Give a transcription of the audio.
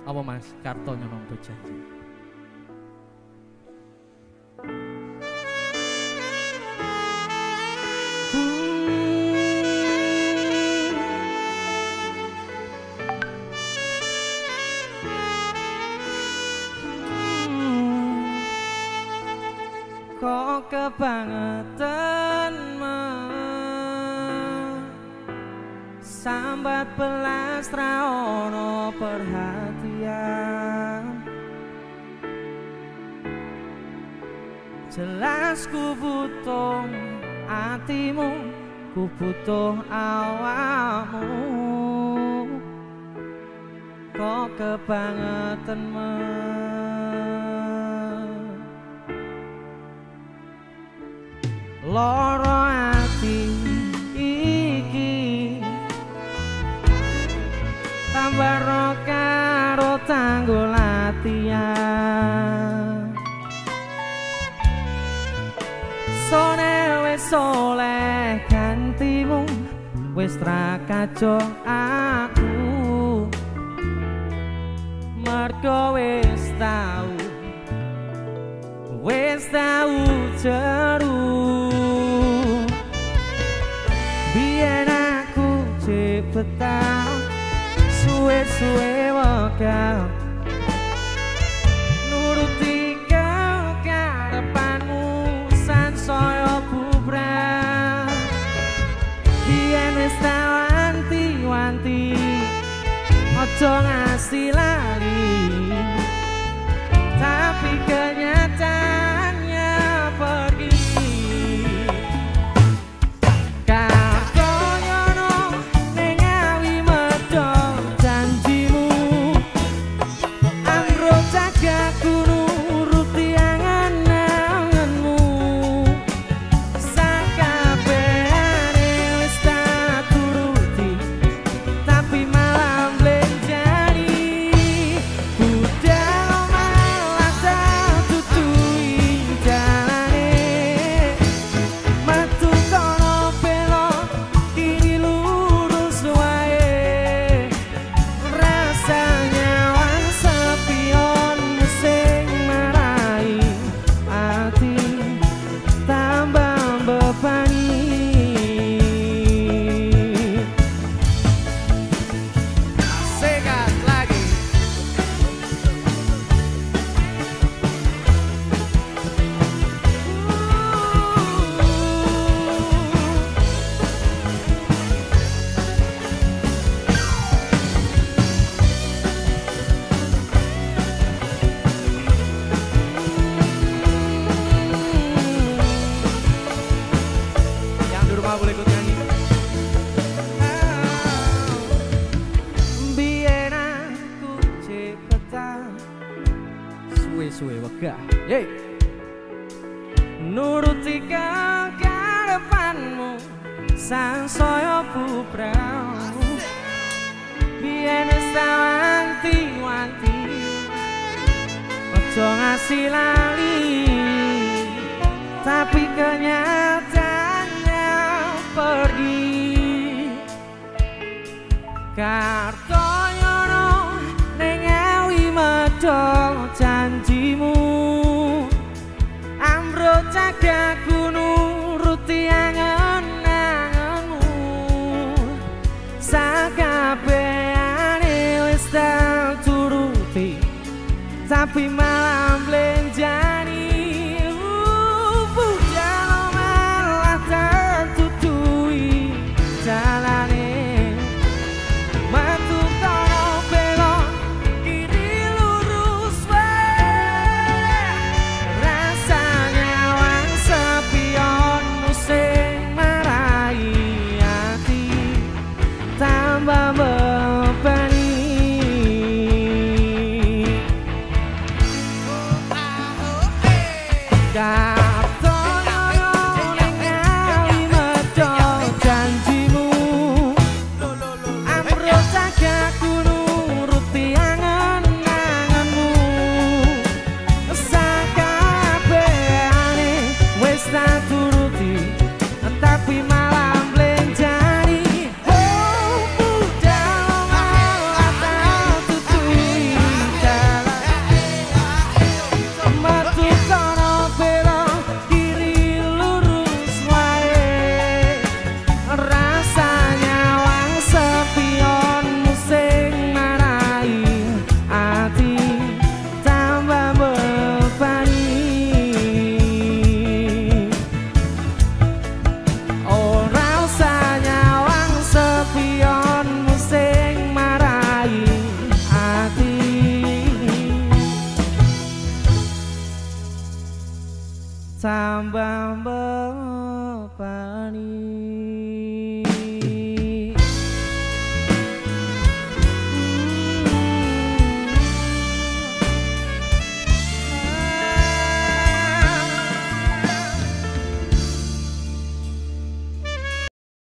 Apa Mas Karto nyolong janji? Kok kebangetan sambat belas raono perhatian. Jelas ku butuh hatimu, ku butuh awakmu. Kok kebangetan loro ati iki tambah ro karo tanggo latihan. Sone wis oleh gantimu, wis ra kaco aku, mergo wis tau jeru. Biyen aku cepetan suwe-suwe wekal nuruti karepanmu sansaya bubrah. Biyen wis tau wanti-wanti aja ngasih lali, tapi kenyataannya pergi. Boleh ikut nyanyi. Biyen aku cepetan suwe-suwe wegah nuruti karepanmu sansaya bubrah. Biyen wis wanti-wanti aja ngasih lali, tapi kenyataannya pergi. Karto nyono ning awi medho janjimu, ambruk cagaku nuruti angen-angenmu. Sakabehane wis tak turuti, tapi malah